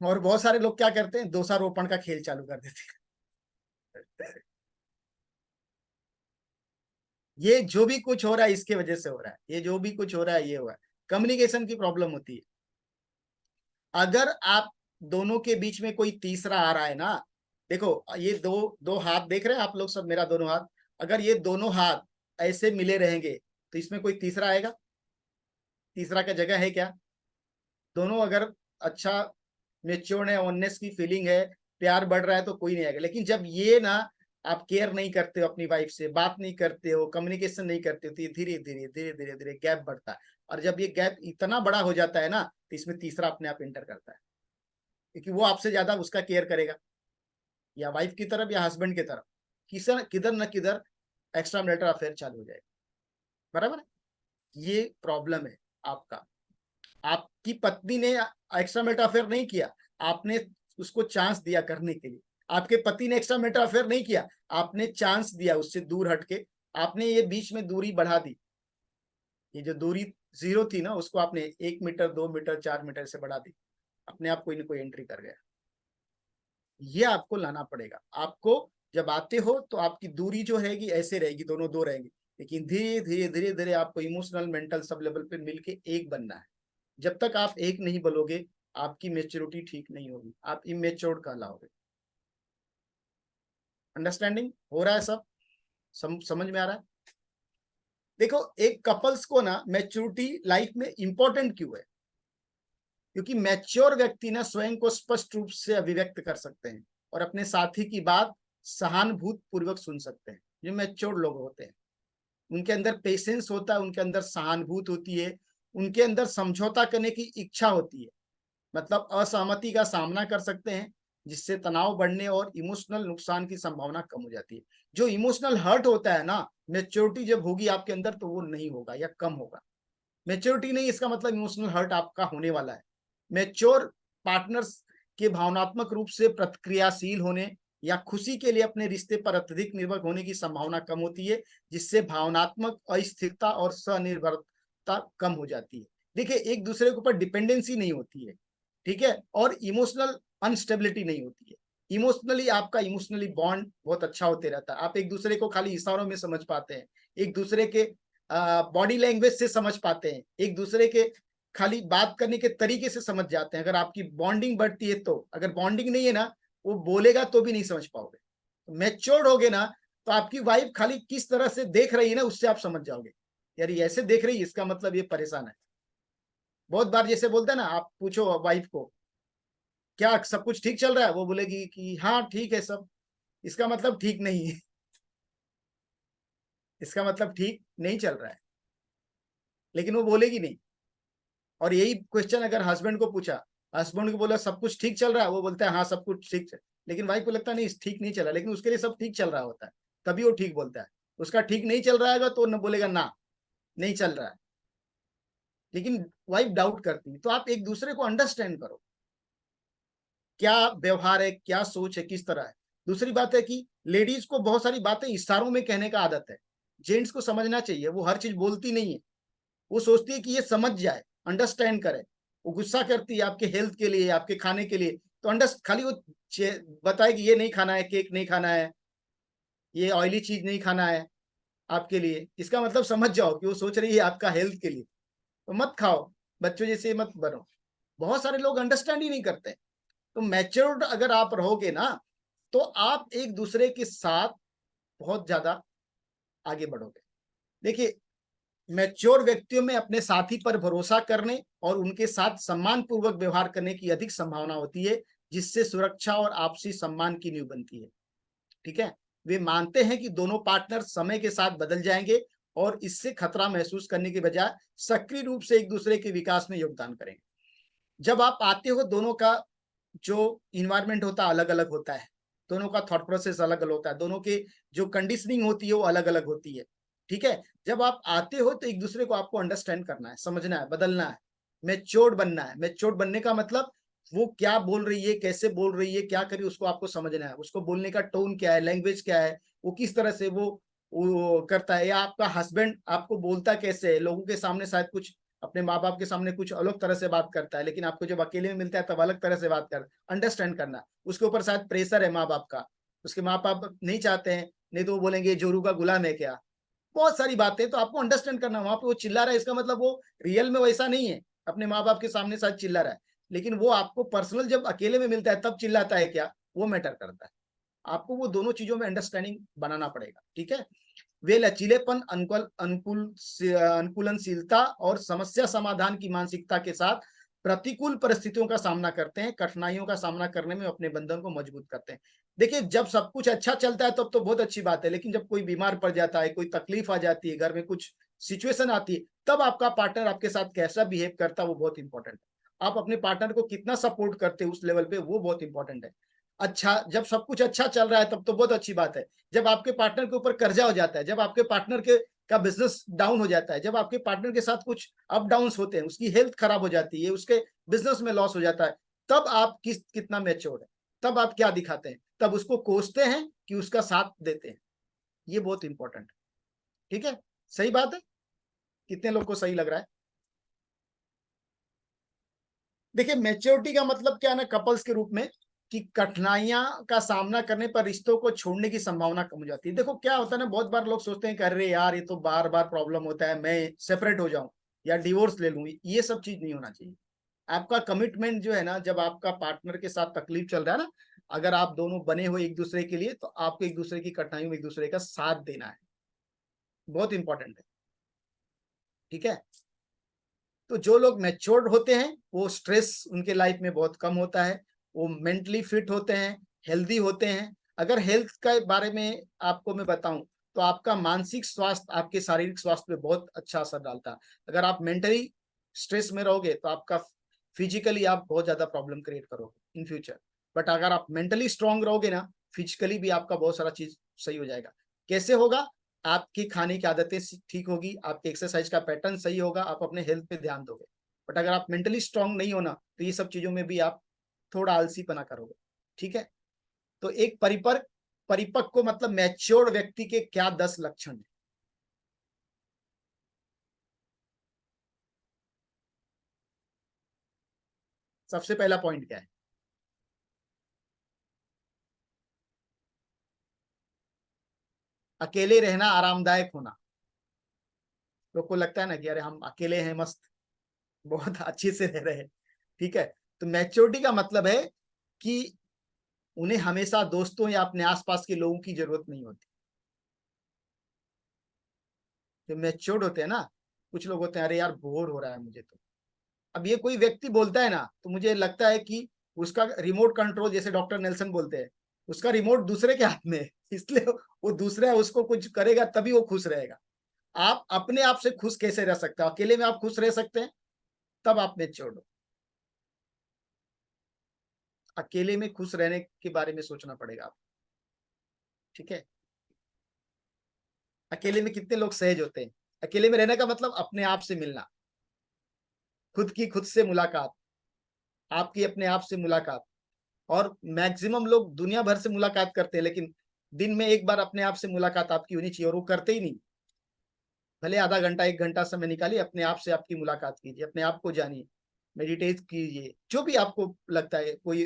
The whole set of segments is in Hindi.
और बहुत सारे लोग क्या करते हैं, दोषारोपण का खेल चालू कर देते हैं। ये जो भी कुछ हो रहा है इसके वजह से हो रहा है, ये जो भी कुछ हो रहा है ये हुआ है, कम्युनिकेशन की प्रॉब्लम होती है। अगर आप दोनों के बीच में कोई तीसरा आ रहा है ना, देखो ये दो दो हाथ देख रहे हैं आप लोग सब, मेरा दोनों हाथ, अगर ये दोनों हाथ ऐसे मिले रहेंगे तो इसमें कोई तीसरा आएगा? तीसरा का जगह है क्या? दोनों अगर अच्छा मेच्योर है, ऑनेस्ट की फीलिंग है, प्यार बढ़ रहा है तो कोई नहीं आएगा। लेकिन जब ये ना आप केयर नहीं करते हो अपनी वाइफ से, बात नहीं करते हो, कम्युनिकेशन नहीं करते हो, तो ये धीरे धीरे धीरे धीरे धीरे गैप बढ़ता है। और जब ये गैप इतना बड़ा हो जाता है ना, तो इसमें तीसरा अपने आप एंटर करता है, क्योंकि वो आपसे ज्यादा उसका केयर करेगा, या वाइफ की तरफ या हस्बैंड की तरफ, किसर किधर न किधर एक्स्ट्रा मैरिटल अफेयर चालू हो जाएगा। बराबर है? ये प्रॉब्लम है आपका। आपकी पत्नी ने एक्स्ट्रा मैरिटल अफेयर नहीं किया, आपने उसको चांस दिया करने के लिए। आपके पति ने एक्स्ट्रा मैरिटल अफेयर नहीं किया, आपने चांस दिया उससे दूर हटके, आपने ये बीच में दूरी बढ़ा दी। ये जो दूरी 0 थी ना, उसको आपने 1 मीटर, 2 मीटर, 4 मीटर से बढ़ा दी, अपने आप कोई ना कोई एंट्री कर गया। ये आपको लाना पड़ेगा। आपको जब आते हो तो आपकी दूरी जो रहेगी ऐसे रहेगी, दोनों दो रहेंगी, लेकिन धीरे धीरे धीरे धीरे आपको इमोशनल मेंटल सब लेवल पे मिलके एक बनना है। जब तक आप एक नहीं बनोगे, आपकी मेच्योरिटी ठीक नहीं होगी, आप इमेच्योर कहलाओगे। अंडरस्टैंडिंग हो रहा है सब? समझ में आ रहा है? देखो, एक कपल्स को ना मेच्योरिटी लाइफ में इंपॉर्टेंट क्यों है? क्योंकि मैच्योर व्यक्ति ना स्वयं को स्पष्ट रूप से अभिव्यक्त कर सकते हैं और अपने साथी की बात सहानुभूति पूर्वक सुन सकते हैं। जो मैच्योर लोग होते हैं उनके अंदर पेशेंस होता है, उनके अंदर सहानुभूति होती है, उनके अंदर समझौता करने की इच्छा होती है, मतलब असहमति का सामना कर सकते हैं, जिससे तनाव बढ़ने और इमोशनल नुकसान की संभावना कम हो जाती है। जो इमोशनल हर्ट होता है ना, मेच्योरिटी जब होगी आपके अंदर तो वो नहीं होगा या कम होगा। मेच्योरिटी नहीं, इसका मतलब इमोशनल हर्ट आपका होने वाला है। मेच्योर पार्टनर्स के भावनात्मक रूप से प्रतिक्रियाशील होने या खुशी के लिए अपने रिश्ते पर अत्यधिक निर्भर होने की संभावना कम होती है, जिससे भावनात्मक अस्थिरता और स्वनिर्भरता कम हो जाती है। देखिए, एक दूसरे के ऊपर डिपेंडेंसी नहीं होती है, ठीक है, और इमोशनल अनस्टेबिलिटी नहीं होती है। इमोशनली आपका इमोशनली बॉन्ड बहुत अच्छा होते रहता है। आप एक दूसरे को खाली इशारों में समझ पाते हैं, एक दूसरे के बॉडी लैंग्वेज से समझ पाते हैं, एक दूसरे के खाली बात करने के तरीके से समझ जाते हैं। अगर आपकी बॉन्डिंग बढ़ती है तो, अगर बॉन्डिंग नहीं है ना, वो बोलेगा तो भी नहीं समझ पाओगे। तो मैच्योर्ड होगे ना, तो आपकी वाइफ खाली किस तरह से देख रही है ना, उससे आप समझ जाओगे, यार ये ऐसे देख रही है, इसका मतलब ये परेशान है। बहुत बार जैसे बोलते हैं ना, आप पूछो वाइफ को क्या सब कुछ ठीक चल रहा है, वो बोलेगी कि हाँ ठीक है सब, इसका मतलब ठीक नहीं है। इसका मतलब ठीक नहीं चल रहा है, लेकिन वो बोलेगी नहीं। और यही क्वेश्चन अगर हस्बैंड को पूछा, हस्बैंड को बोला सब कुछ ठीक चल रहा है, वो बोलता है हाँ सब कुछ ठीक चल, लेकिन वाइफ को लगता है नहीं ठीक नहीं चल रहा, लेकिन उसके लिए सब ठीक चल रहा होता है, तभी वो ठीक बोलता है। उसका ठीक नहीं चल रहा है तो न बोलेगा ना नहीं चल रहा है, लेकिन वाइफ डाउट करती है। तो आप एक दूसरे को अंडरस्टैंड करो, क्या व्यवहार है, क्या सोच है, किस तरह है। दूसरी बात है कि लेडीज को बहुत सारी बातें इशारों में कहने का आदत है, जेंट्स को समझना चाहिए, वो हर चीज बोलती नहीं है, वो सोचती है कि ये समझ जाए, अंडरस्टैंड करे। वो गुस्सा करती है आपके हेल्थ के लिए, आपके खाने के लिए, तो अंडर खाली वो बताए कि ये नहीं खाना है, केक नहीं खाना है, ये ऑयली चीज नहीं खाना है आपके लिए, इसका मतलब समझ जाओ कि वो सोच रही है आपका हेल्थ के लिए, तो मत खाओ, बच्चों जैसे मत बनो। बहुत सारे लोग अंडरस्टैंड ही नहीं करते। तो मैच्योर्ड अगर आप रहोगे ना, तो आप एक दूसरे के साथ बहुत ज्यादा आगे बढ़ोगे। देखिए, मैच्योर व्यक्तियों में अपने साथी पर भरोसा करने और उनके साथ सम्मान पूर्वक व्यवहार करने की अधिक संभावना होती है, जिससे सुरक्षा और आपसी सम्मान की नींव बनती है। ठीक है, वे मानते हैं कि दोनों पार्टनर समय के साथ बदल जाएंगे और इससे खतरा महसूस करने के बजाय सक्रिय रूप से एक दूसरे के विकास में योगदान करेंगे। जब आप आते हो, दोनों का जो इन्वायरमेंट होता है अलग अलग होता है, दोनों का थॉट प्रोसेस अलग अलग होता है, दोनों के जो कंडीशनिंग होती है वो अलग अलग होती है। ठीक है, जब आप आते हो तो एक दूसरे को आपको अंडरस्टैंड करना है, समझना है, बदलना है, मैच्योर्ड बनना है। मैच्योर्ड बनने का मतलब वो क्या बोल रही है, कैसे बोल रही है, क्या करी, उसको आपको समझना है, उसको बोलने का टोन क्या है, लैंग्वेज क्या है, वो किस तरह से वो करता है, या आपका हस्बैंड आपको बोलता कैसे है, लोगों के सामने शायद कुछ अपने माँ बाप के सामने कुछ अलग तरह से बात करता है, लेकिन आपको जब अकेले में मिलता है तब अलग तरह से बात कर, अंडरस्टैंड करना। उसके ऊपर शायद प्रेशर है माँ बाप का, उसके माँ बाप नहीं चाहते हैं, नहीं तो वो बोलेंगे जोरू का गुलाम है क्या, बहुत सारी बातें। तो आपको अंडरस्टैंड करना, वहां पे वो चिल्ला रहा है इसका मतलब वो रियल में वैसा नहीं है, अपने माँ बाप के सामने शायद चिल्ला रहा है, लेकिन वो आपको पर्सनल जब अकेले में मिलता है तब चिल्लाता है क्या, वो मैटर करता है। आपको वो दोनों चीजों में अंडरस्टैंडिंग बनाना पड़ेगा, ठीक है। वे लचीलेपन, अनुकूलनशीलता और समस्या समाधान की मानसिकता के साथ प्रतिकूल परिस्थितियों का सामना करते हैं, कठिनाइयों का सामना करने में अपने बंधन को मजबूत करते हैं। देखिए, जब सब कुछ अच्छा चलता है तब तो बहुत अच्छी बात है, लेकिन जब कोई बीमार पड़ जाता है, कोई तकलीफ आ जाती है, घर में कुछ सिचुएशन आती है, तब आपका पार्टनर आपके साथ कैसा बिहेव करता है वो बहुत इंपॉर्टेंट है। आप अपने पार्टनर को कितना सपोर्ट करते हैं उस लेवल पे, वो बहुत इंपॉर्टेंट है। अच्छा, जब सब कुछ अच्छा चल रहा है तब तो बहुत अच्छी बात है। जब आपके पार्टनर के ऊपर कर्जा हो जाता है, जब आपके पार्टनर के का बिजनेस डाउन हो जाता है, जब आपके पार्टनर के साथ कुछ अप डाउन होते हैं, उसकी हेल्थ खराब हो जाती है, उसके बिजनेस में लॉस हो जाता है, तब आप कितना मैच्योर है, तब आप क्या दिखाते हैं, तब उसको कोसते हैं कि उसका साथ देते हैं, ये बहुत इंपॉर्टेंट है, ठीक है। सही बात है, कितने लोग को सही लग रहा है। देखिए, मैच्योरिटी का मतलब क्या है ना कपल्स के रूप में, कि कठिनाइयां का सामना करने पर रिश्तों को छोड़ने की संभावना कम हो जाती है। देखो क्या होता है ना, बहुत बार लोग सोचते हैं कि अरे यार ये तो बार बार प्रॉब्लम होता है, मैं सेपरेट हो जाऊं या डिवोर्स ले लूं, ये सब चीज नहीं होना चाहिए। आपका कमिटमेंट जो है ना, जब आपका पार्टनर के साथ तकलीफ चल रहा है ना, अगर आप दोनों बने हुए एक दूसरे के लिए, तो आपको एक दूसरे की कठिनाइयों में एक दूसरे का साथ देना है, बहुत इंपॉर्टेंट है, ठीक है। तो जो लोग मैच्योर्ड होते हैं वो स्ट्रेस उनके लाइफ में बहुत कम होता है, वो मेंटली फिट होते हैं, हेल्दी होते हैं। अगर हेल्थ के बारे में आपको मैं बताऊं, तो आपका मानसिक स्वास्थ्य आपके शारीरिक स्वास्थ्य पे बहुत अच्छा असर डालता है। अगर आप मेंटली स्ट्रेस में रहोगे तो आपका फिजिकली आप बहुत ज्यादा प्रॉब्लम क्रिएट करोगे इन फ्यूचर। बट अगर आप मेंटली स्ट्रांग रहोगे ना, फिजिकली भी आपका बहुत सारा चीज सही हो जाएगा। कैसे होगा? आपकी खाने की आदतें ठीक होगी, आपके एक्सरसाइज का पैटर्न सही होगा, आप अपने हेल्थ पे ध्यान दोगे। बट अगर आप मेंटली स्ट्रांग नहीं हो ना, तो ये सब चीजों में भी आप थोड़ा आलसीपना करोगे, ठीक है। तो एक परिपक्व मतलब मैच्योर्ड व्यक्ति के क्या 10 लक्षण है? सबसे पहला पॉइंट क्या है? अकेले रहना आरामदायक होना। लोग को लगता है ना कि अरे हम अकेले हैं, मस्त, बहुत अच्छे से रह रहे हैं, ठीक है। तो मैच्योरिटी का मतलब है कि उन्हें हमेशा दोस्तों या अपने आसपास के लोगों की जरूरत नहीं होती। जो मैच्योर्ड होते हैं ना, कुछ लोग होते हैं अरे यार बोर हो रहा है मुझे तो। अब ये कोई व्यक्ति बोलता है ना, तो मुझे लगता है कि उसका रिमोट कंट्रोल, जैसे डॉक्टर नेल्सन बोलते हैं, उसका रिमोट दूसरे के हाथ में है, इसलिए वो दूसरा उसको कुछ करेगा तभी वो खुश रहेगा। आप अपने आप से खुश कैसे रह सकते हो? अकेले में आप खुश रह सकते हैं? तब आप मैच्योर्ड हो। अकेले में खुश रहने के बारे में सोचना पड़ेगा आप, ठीक है। अकेले में कितने लोग सहज होते हैं? अकेले में रहने का मतलब अपने आप से मिलना, खुद से मुलाकात, आपकी अपने आप से मुलाकात। और मैक्सिमम लोग दुनिया भर से मुलाकात करते हैं, लेकिन दिन में एक बार अपने आप से मुलाकात आपकी होनी चाहिए, और वो करते ही नहीं। भले आधा घंटा 1 घंटा समय निकालिए, अपने आप से आपकी मुलाकात कीजिए, अपने आप को जानिए, मेडिटेट कीजिए, जो भी आपको लगता है। कोई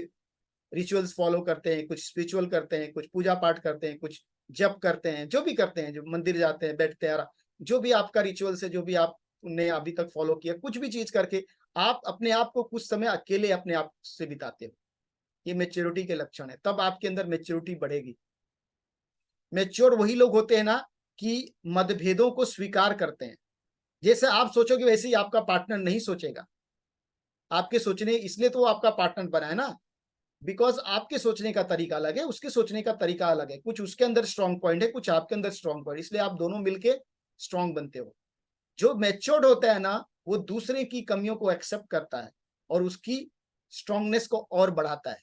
रिचुअल्स फॉलो करते हैं, कुछ स्पिरिचुअल करते हैं, कुछ पूजा पाठ करते हैं, कुछ जप करते हैं, जो भी करते हैं, जो मंदिर जाते हैं, बैठते हैं, जो भी आपका रिचुअल है, जो भी आपने अभी तक फॉलो किया, कुछ भी चीज करके आप अपने आप को कुछ समय अकेले अपने आप से बिताते हो, ये मेच्योरिटी के लक्षण है। तब आपके अंदर मेच्योरिटी बढ़ेगी। मेच्योर वही लोग होते हैं ना कि मतभेदों को स्वीकार करते हैं। जैसे आप सोचोगे वैसे ही आपका पार्टनर नहीं सोचेगा। आपके सोचने, इसलिए तो वो आपका पार्टनर बना है ना, बिकॉज आपके सोचने का तरीका अलग है, उसके सोचने का तरीका अलग है, कुछ उसके अंदर स्ट्रॉन्ग पॉइंट है, कुछ आपके अंदर स्ट्रॉन्ग पॉइंट, इसलिए आप दोनों मिलके स्ट्रॉन्ग बनते हो। जो मैच्योर्ड होता है ना, वो दूसरे की कमियों को एक्सेप्ट करता है और उसकी स्ट्रॉन्गनेस को और बढ़ाता है।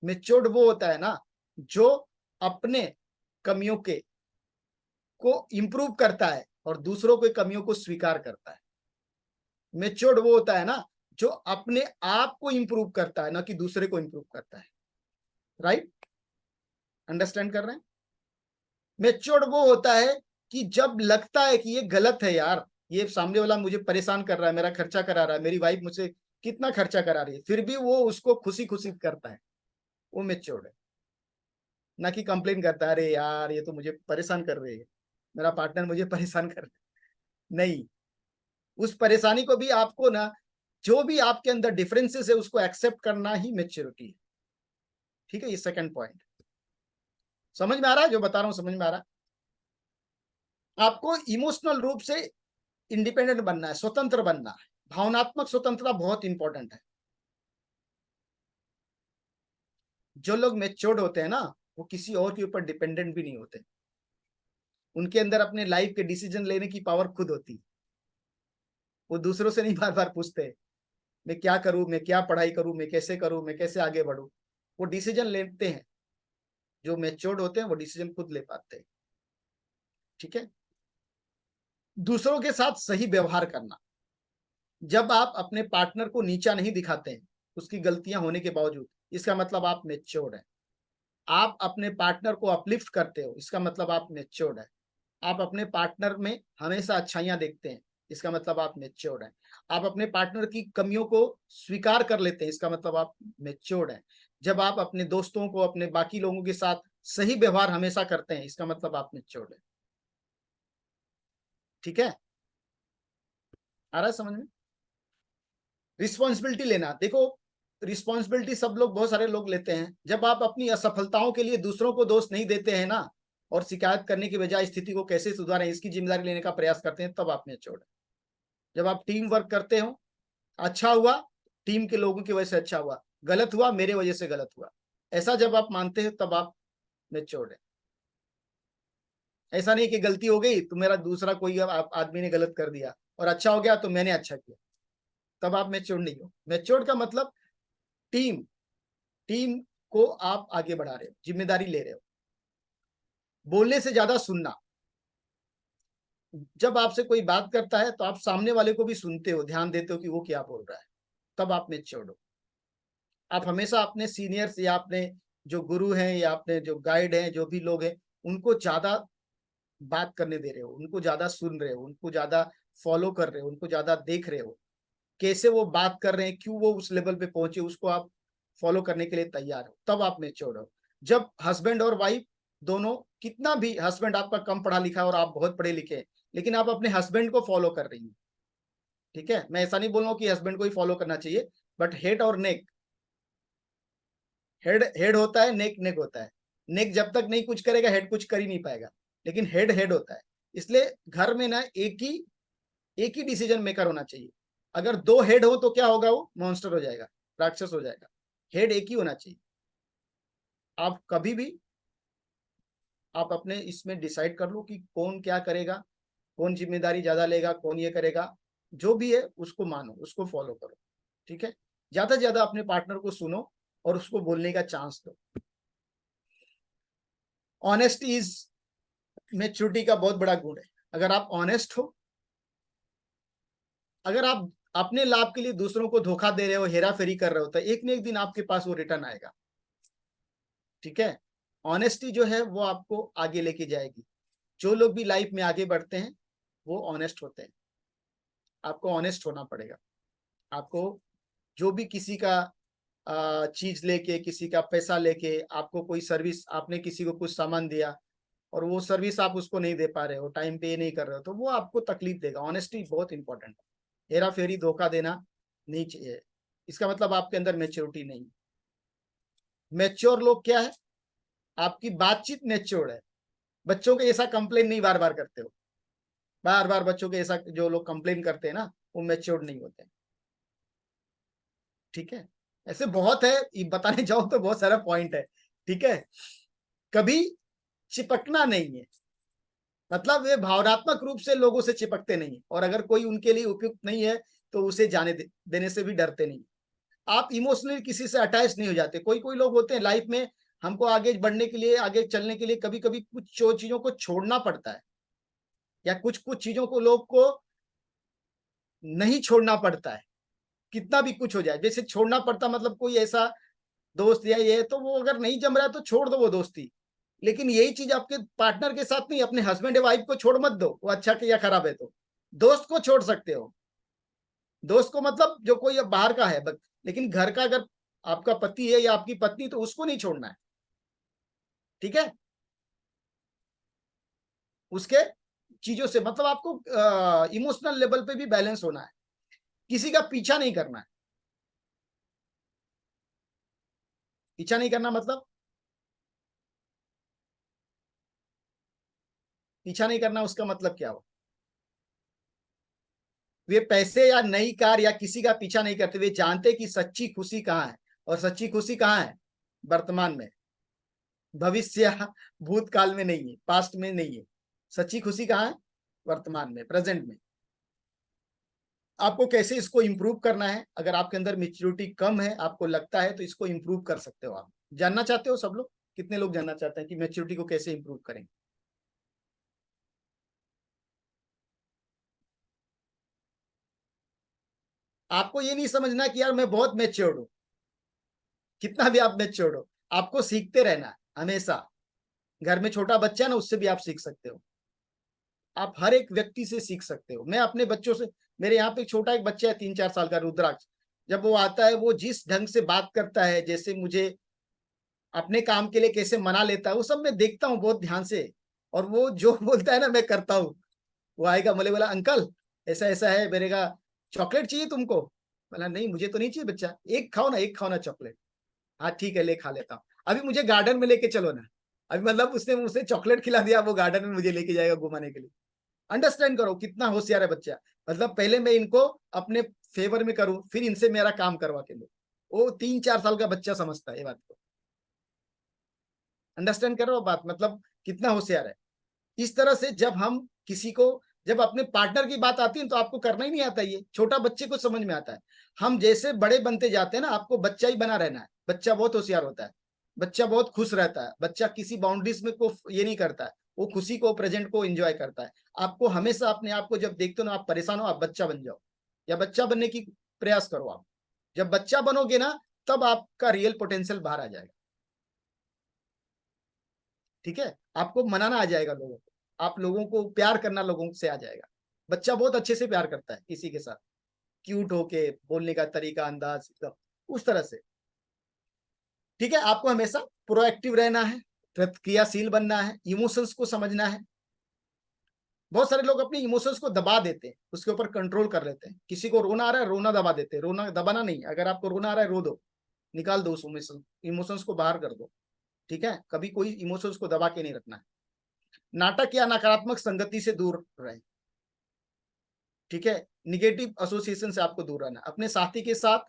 मैच्योर्ड वो होता है ना जो अपने कमियों के को इंप्रूव करता है और दूसरों के कमियों को स्वीकार करता है। मैच्योर्ड वो होता है ना जो अपने आप को इंप्रूव करता है, ना कि दूसरे को इंप्रूव करता है। राइट? अंडरस्टैंड कर रहे हैं? मैच्योर्ड वो होता है कि जब लगता है कि ये गलत है यार, ये सामने वाला मुझे परेशान कर रहा है, मेरा खर्चा करा रहा है, मेरी वाइफ मुझसे कितना खर्चा करा रही है, फिर भी वो उसको खुशी खुशी करता है, वो मैच्योर्ड है। ना कि कंप्लेन करता है, अरे यार ये तो मुझे परेशान कर रही है, मेरा पार्टनर मुझे परेशान कर रहा है। नहीं, उस परेशानी को भी आपको ना, जो भी आपके अंदर डिफरेंसेस है उसको एक्सेप्ट करना ही मैच्योरिटी है। ठीक है, ये सेकंड पॉइंट। समझ में आ रहा है जो बता रहा हूं? समझ में आ रहा है? आपको इमोशनल रूप से इंडिपेंडेंट बनना है, स्वतंत्र बनना है। भावनात्मक स्वतंत्रता बहुत इंपॉर्टेंट है। जो लोग मैच्योर्ड होते हैं ना, वो किसी और के ऊपर डिपेंडेंट भी नहीं होते। उनके अंदर अपने लाइफ के डिसीजन लेने की पावर खुद होती है। वो दूसरों से नहीं बार बार पूछते मैं क्या करूं, मैं क्या पढ़ाई करूं, मैं कैसे करूं, मैं कैसे आगे बढ़ूं। वो डिसीजन लेते हैं। जो मैच्योर्ड होते हैं वो डिसीजन खुद ले पाते हैं। ठीक है। दूसरों के साथ सही व्यवहार करना। जब आप अपने पार्टनर को नीचा नहीं दिखाते हैं उसकी गलतियां होने के बावजूद, इसका मतलब आप मैच्योर्ड है। आप अपने पार्टनर को अपलिफ्ट करते हो, इसका मतलब आप मैच्योर्ड है। आप अपने पार्टनर में हमेशा अच्छाइयां देखते हैं, इसका मतलब आप मैच्योर्ड हैं। आप अपने पार्टनर की कमियों को स्वीकार कर लेते हैं, इसका मतलब आप मैच्योर्ड हैं। जब आप अपने दोस्तों को, अपने बाकी लोगों के साथ सही व्यवहार हमेशा करते हैं, इसका मतलब आप मैच्योर्ड हैं। ठीक है, आ रहा है समझ में? रिस्पॉन्सिबिलिटी लेना, देखो रिस्पॉन्सिबिलिटी सब लोग, बहुत सारे लोग लेते हैं। जब आप अपनी असफलताओं के लिए दूसरों को दोष नहीं देते हैं ना, और शिकायत करने की बजाय स्थिति को कैसे सुधारें इसकी जिम्मेदारी लेने का प्रयास करते हैं, तब आप मैच्योर्ड हैं। जब आप टीम वर्क करते हो, अच्छा हुआ टीम के लोगों की वजह से अच्छा हुआ, गलत हुआ मेरे वजह से गलत हुआ, ऐसा जब आप मानते हो तब आप मैच्योर्ड है। ऐसा नहीं कि गलती हो गई तो मेरा दूसरा कोई आदमी ने गलत कर दिया और अच्छा हो गया तो मैंने अच्छा किया, तब आप मैच्योर्ड नहीं हो। मैच्योर्ड का मतलब टीम टीम को आप आगे बढ़ा रहे हो, जिम्मेदारी ले रहे हो। बोलने से ज्यादा सुनना। जब आपसे कोई बात करता है तो आप सामने वाले को भी सुनते हो, ध्यान देते हो कि वो क्या बोल रहा है, तब आप मैच्योर्ड हो। आप हमेशा अपने सीनियर्स या अपने जो गुरु हैं या अपने जो गाइड हैं, जो भी लोग हैं, उनको ज्यादा बात करने दे रहे हो, उनको ज्यादा सुन रहे हो, उनको ज्यादा फॉलो कर रहे हो, उनको ज्यादा देख रहे हो, कैसे वो बात कर रहे हैं, क्यों वो उस लेवल पे पहुंचे, उसको आप फॉलो करने के लिए तैयार हो, तब आप मैच्योर्ड हो। जब हस्बैंड और वाइफ दोनों, कितना भी हस्बैंड आपका कम पढ़ा लिखा और आप बहुत पढ़े लिखे, लेकिन आप अपने हस्बैंड को फॉलो कर रही हैं। ठीक है, मैं ऐसा नहीं बोल रहा हूँ कि हस्बैंड को ही फॉलो करना चाहिए, बट हेड और नेक, हेड हेड होता है, नेक नेक होता है। नेक जब तक नहीं कुछ करेगा हेड कुछ कर ही नहीं पाएगा, लेकिन हेड हेड होता है। इसलिए घर में ना एक ही डिसीजन मेकर होना चाहिए। अगर दो हेड हो तो क्या होगा, वो मॉन्स्टर हो जाएगा, राक्षस हो जाएगा। हेड एक ही होना चाहिए। आप कभी भी आप अपने इसमें डिसाइड कर लो कि कौन क्या करेगा, कौन जिम्मेदारी ज्यादा लेगा, कौन ये करेगा, जो भी है उसको मानो, उसको फॉलो करो। ठीक है, ज्यादा से ज्यादा अपने पार्टनर को सुनो और उसको बोलने का चांस दो। ऑनेस्टी इज मैच्योरिटी का बहुत बड़ा गुण है। अगर आप ऑनेस्ट हो, अगर आप अपने लाभ के लिए दूसरों को धोखा दे रहे हो, हेरा फेरी कर रहे हो, तो एक न एक दिन आपके पास वो रिटर्न आएगा। ठीक है, ऑनेस्टी जो है वो आपको आगे लेके जाएगी। जो लोग भी लाइफ में आगे बढ़ते हैं वो ऑनेस्ट होते हैं। आपको ऑनेस्ट होना पड़ेगा। आपको जो भी किसी का चीज लेके, किसी का पैसा लेके, आपको कोई सर्विस, आपने किसी को कुछ सामान दिया और वो सर्विस आप उसको नहीं दे पा रहे हो, टाइम पे नहीं कर रहे हो, तो वो आपको तकलीफ देगा। ऑनेस्टी बहुत इंपॉर्टेंट है। हेरा फेरी, धोखा देना नहीं चाहिए। इसका मतलब आपके अंदर मैच्योरिटी नहीं। मैच्योर लोग क्या है, आपकी बातचीत मैच्योर है। बच्चों के ऐसा कंप्लेन नहीं बार बार करते हो। बार बार बच्चों के ऐसा जो लोग कंप्लेन करते हैं ना, वो मैच्योर्ड नहीं होते। ठीक है, ऐसे बहुत है, ये बताने जाओ तो बहुत सारा पॉइंट है। ठीक है, कभी चिपकना नहीं है, मतलब वे भावनात्मक रूप से लोगों से चिपकते नहीं है, और अगर कोई उनके लिए उपयुक्त नहीं है तो उसे जाने देने से भी डरते नहीं। आप इमोशनली किसी से अटैच नहीं हो जाते। कोई कोई लोग होते हैं लाइफ में, हमको आगे बढ़ने के लिए, आगे चलने के लिए कभी कभी कुछ चीजों को छोड़ना पड़ता है, या कुछ कुछ चीजों को लोग को नहीं छोड़ना पड़ता है। कितना भी कुछ हो जाए, जैसे छोड़ना पड़ता मतलब कोई ऐसा दोस्त या ये, तो वो अगर नहीं जम रहा है तो छोड़ दो वो दोस्ती। लेकिन यही चीज आपके पार्टनर के साथ नहीं, अपने हस्बैंड या वाइफ को छोड़ मत दो, वो अच्छा या खराब है तो। दोस्त को छोड़ सकते हो, दोस्त को मतलब जो कोई अब बाहर का है, लेकिन घर का अगर आपका पति है या आपकी पत्नी, तो उसको नहीं छोड़ना है। ठीक है, उसके चीजों से मतलब आपको इमोशनल लेवल पे भी बैलेंस होना है, किसी का पीछा नहीं करना है। पीछा नहीं करना मतलब, पीछा नहीं करना उसका मतलब क्या हो? वे पैसे या नई कार या किसी का पीछा नहीं करते, वे जानते कि सच्ची खुशी कहाँ है, और सच्ची खुशी कहाँ है? वर्तमान में, भविष्य या भूतकाल में नहीं है, पास्ट में नहीं है। सच्ची खुशी कहाँ है? वर्तमान में, प्रेजेंट में। आपको कैसे इसको इंप्रूव करना है? अगर आपके अंदर मेच्योरिटी कम है, आपको लगता है, तो इसको इंप्रूव कर सकते हो आप। जानना चाहते हो सब लोग? कितने लोग जानना चाहते हैं कि मेच्योरिटी को कैसे इंप्रूव करें? आपको ये नहीं समझना कि यार मैं बहुत मेच्योर्ड हूं, कितना भी आप मेच्योर्ड हो, आपको सीखते रहना है हमेशा। घर में छोटा बच्चा है ना, उससे भी आप सीख सकते हो, आप हर एक व्यक्ति से सीख सकते हो। मैं अपने बच्चों से, मेरे यहाँ पे छोटा एक बच्चा है 3-4 साल का, रुद्राक्ष, जब वो आता है, वो जिस ढंग से बात करता है, जैसे मुझे अपने काम के लिए कैसे मना लेता है, वो सब मैं देखता हूँ बहुत ध्यान से। और वो जो बोलता है ना, मैं करता हूँ। वो आएगा, बोले बोला अंकल ऐसा ऐसा है, मेरे का चॉकलेट चाहिए तुमको? बोला नहीं मुझे तो नहीं चाहिए बच्चा, एक खाओ ना, एक खाओ ना चॉकलेट। हाँ ठीक है, ले खा लेता हूँ। अभी मुझे गार्डन में लेके चलो ना। अभी मतलब उसने मुझसे चॉकलेट खिला दिया, वो गार्डन में मुझे लेके जाएगा घुमाने के लिए। अंडरस्टैंड करो कितना होशियार है बच्चा। मतलब पहले मैं इनको अपने फेवर में करूं, फिर इनसे मेरा काम करवा के लो। वो 3-4 साल का बच्चा समझता है ये बात को। अंडरस्टैंड कर रहे हो बात, मतलब कितना होशियार है। इस तरह से जब हम किसी को, जब अपने पार्टनर की बात आती है तो आपको करना ही नहीं आता, ये छोटा बच्चे को समझ में आता है। हम जैसे बड़े बनते जाते हैं ना, आपको बच्चा ही बना रहना है। बच्चा बहुत होशियार होता है, बच्चा बहुत खुश रहता है, बच्चा किसी बाउंड्रीज में को ये नहीं करता है, वो खुशी को, प्रेजेंट को एंजॉय करता है। आपको हमेशा अपने आप को जब देखते हो ना, आप परेशान हो, आप बच्चा बन जाओ, या बच्चा बनने की प्रयास करो आप। जब बच्चा बनोगे ना, तब आपका रियल पोटेंशियल बाहर आ जाएगा। ठीक है, आपको मनाना आ जाएगा लोगों को, आप लोगों को प्यार करना लोगों से आ जाएगा। बच्चा बहुत अच्छे से प्यार करता है किसी के साथ, क्यूट होके, बोलने का तरीका, अंदाज एकदम उस तरह से। ठीक है, आपको हमेशा प्रोएक्टिव रहना है, प्रतिक्रियाशील बनना है, इमोशंस को समझना है। बहुत सारे लोग अपने इमोशंस को दबा देते हैं, उसके ऊपर कंट्रोल कर लेते हैं। किसी को रोना आ रहा है, रोना दबा देते हैं। रोना दबाना नहीं, अगर आपको रोना आ रहा है, रो दो, निकाल दो उस इमोशंस को बाहर कर दो। ठीक है, कभी कोई इमोशंस को दबा के नहीं रखना है। नाटक या नकारात्मक संगति से दूर रहें। ठीक है, निगेटिव एसोसिएशन से आपको दूर रहना है। अपने साथी के साथ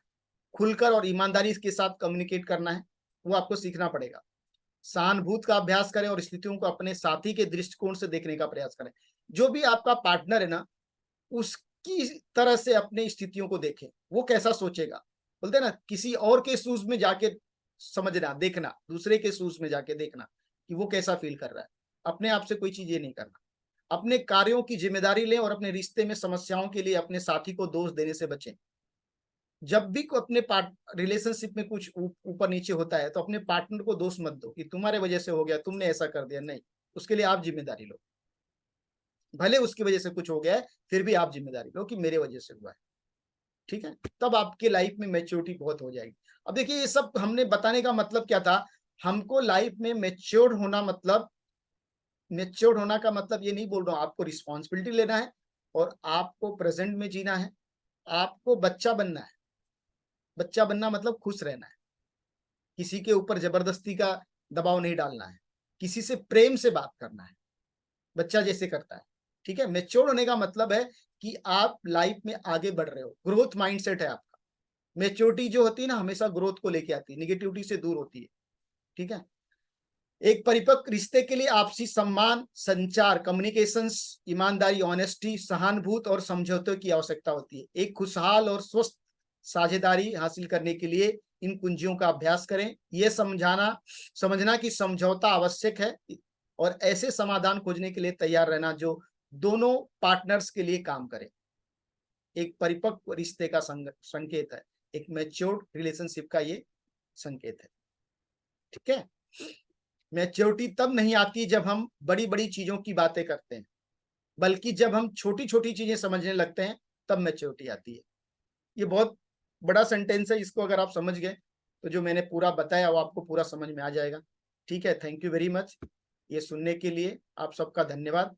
खुलकर और ईमानदारी के साथ कम्युनिकेट करना है, वो आपको सीखना पड़ेगा। सहानुभूति का अभ्यास करें और स्थितियों को अपने साथी के दृष्टिकोण से देखने का प्रयास करें। जो भी आपका पार्टनर है ना, उसकी तरह से अपने स्थितियों को देखें, वो कैसा सोचेगा। बोलते हैं ना, किसी और के शूज में जाके समझना, देखना, दूसरे के शूज में जाके देखना कि वो कैसा फील कर रहा है। अपने आप से कोई चीज ये नहीं करना। अपने कार्यों की जिम्मेदारी लें और अपने रिश्ते में समस्याओं के लिए अपने साथी को दोष देने से बचें। जब भी को अपने पार्ट रिलेशनशिप में कुछ ऊपर नीचे होता है, तो अपने पार्टनर को दोष मत दो कि तुम्हारे वजह से हो गया, तुमने ऐसा कर दिया। नहीं, उसके लिए आप जिम्मेदारी लो। भले उसकी वजह से कुछ हो गया है, फिर भी आप जिम्मेदारी लो कि मेरे वजह से हुआ है। ठीक है, तब आपके लाइफ में मेच्योरिटी बहुत हो जाएगी। अब देखिए, ये सब हमने बताने का मतलब क्या था? हमको लाइफ में मेच्योर्ड होना मतलब, मेच्योर्ड होना का मतलब ये नहीं बोल रहा हूं, आपको रिस्पॉन्सिबिलिटी लेना है और आपको प्रेजेंट में जीना है। आपको बच्चा बनना है। बच्चा बनना मतलब खुश रहना है, किसी के ऊपर जबरदस्ती का दबाव नहीं डालना है, किसी से प्रेम से बात करना है, बच्चा जैसे करता है। ठीक है, मेच्योर होने का मतलब है कि आप लाइफ में आगे बढ़ रहे हो, ग्रोथ माइंडसेट है आपका। मेच्योरिटी जो होती है ना, हमेशा ग्रोथ को लेके आती है, निगेटिविटी से दूर होती है। ठीक है, एक परिपक्व रिश्ते के लिए आपसी सम्मान, संचार, कम्युनिकेशंस, ईमानदारी, ऑनेस्टी, सहानुभूति और समझौते की आवश्यकता होती है। एक खुशहाल और स्वस्थ साझेदारी हासिल करने के लिए इन कुंजियों का अभ्यास करें। यह समझना कि समझौता आवश्यक है, और ऐसे समाधान खोजने के लिए तैयार रहना जो दोनों पार्टनर्स के लिए काम करे। एक परिपक्व रिश्ते का संकेत है, एक मैच्योर्ड रिलेशनशिप का ये संकेत है। ठीक है, मैच्योरिटी तब नहीं आती जब हम बड़ी बड़ी चीजों की बातें करते हैं, बल्कि जब हम छोटी छोटी चीजें समझने लगते हैं तब मैच्योरिटी आती है। ये बहुत बड़ा सेंटेंस है, इसको अगर आप समझ गए तो जो मैंने पूरा बताया वो आपको पूरा समझ में आ जाएगा। ठीक है, थैंक यू वेरी मच ये सुनने के लिए, आप सबका धन्यवाद।